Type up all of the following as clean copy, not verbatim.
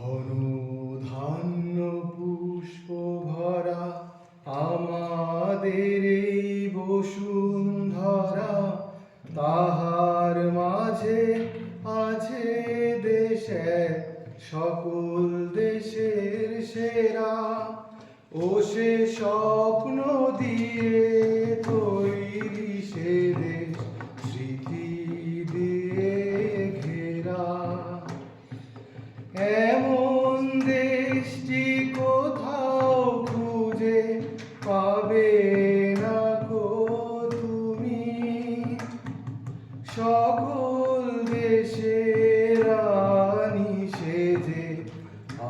ঘন ধান্য পুষ্প ভরা আমাদের এই বসুন্ধরা, তাহার মাঝে আছে দেশ এক, সকল দেশের সেরা। ও সে স্বপ্ন দিয়ে তৈরি সে দেশ, স্মৃতি দিয়ে ঘেরা। এমন দেশটি কোথাও খুঁজে পাবে না গো তুমি, সকল দেশের রানী সেজে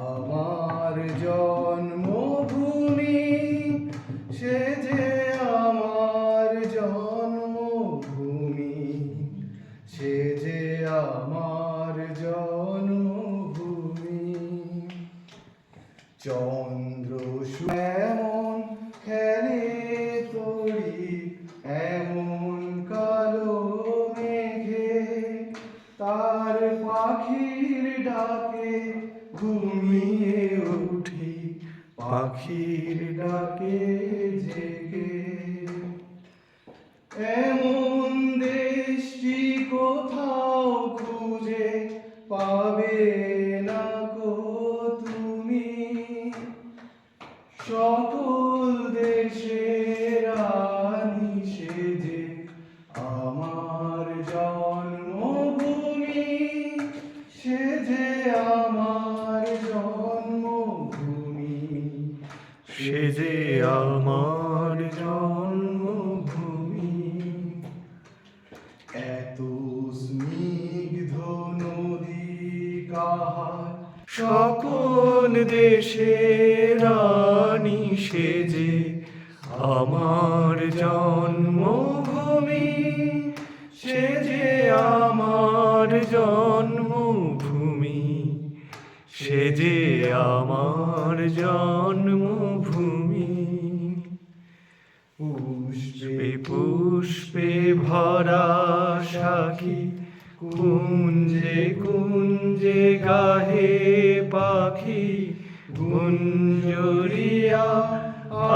আমার জন্মভূমি, সেজে আমার জন্মভূমি, সেজে আমার জন্মভূমি। চন্দ্র এমন খেলে তরি, এমন কালো মেঘে, তার পাখির ডাকে ঘুমিয়ে উঠি, পাখির ডাকে জেগে। এমন দেশটি কোথাও খুঁজে পাবে না গো তুমি, সকল দেশের রানী সেজে আমার জন্মভূমি, সেজে আমার জন্মভূমি, সেজে আমার জন্মভূমি। এত স্নিগ্ধ নদী কাহার, সকল দেশের রানী সেজে আমার জন্মভূমি, সেজে আমার জন্মভূমি, সেজে আমার জন্মভূমি। পুষ্পে পুষ্পে ভরা সাখী, কুঞ্জে কুঞ্জে গাহে পাখি, গুঞ্জরিয়া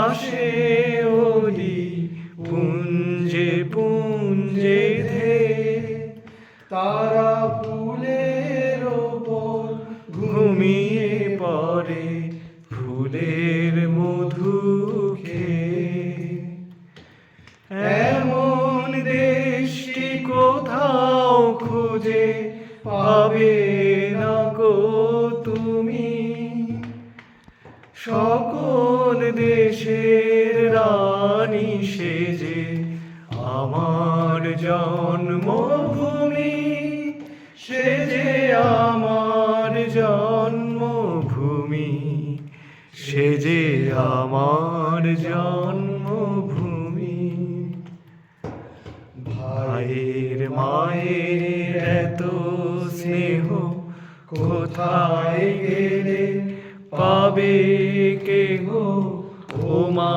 আসে ওলি, পুঞ্জে পুঞ্জে ধে। তারা ফুলের ওপর ঘুমিয়ে পড়ে, ফুলের মধু খেয়ে। এমন দেশটি কোথাও খুঁজে পাবে না গো তুমি, সকল দেশের রানী সেজে আমার জন্মভূমি, সেজে আমার জন্মভূমি, সেজে আমার জন্মভূমি। ভাইয়ের মায়ের এত স্নেহ কোথায় গেলে পাবে কেহ, ও মা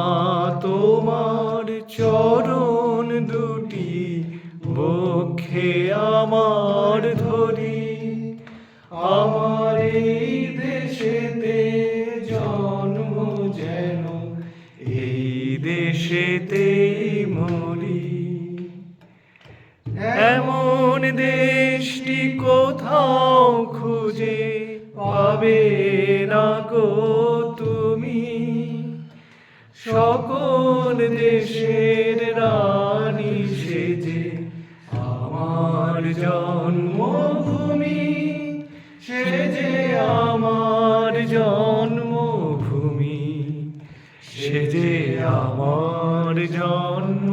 তোমার চরণ দুটি বক্ষে আমার ধরি। আমার এই দেশেতে জন্ম যেন এই দেশেতেই মরি। এমন দেশটি কোথাও খুঁজে পাবে না গো তুমি, সকল দেশের রানী সেজে আমার জন্মভূমি, সেজে আমার জন্মভূমি, সেজে আমার জন্ম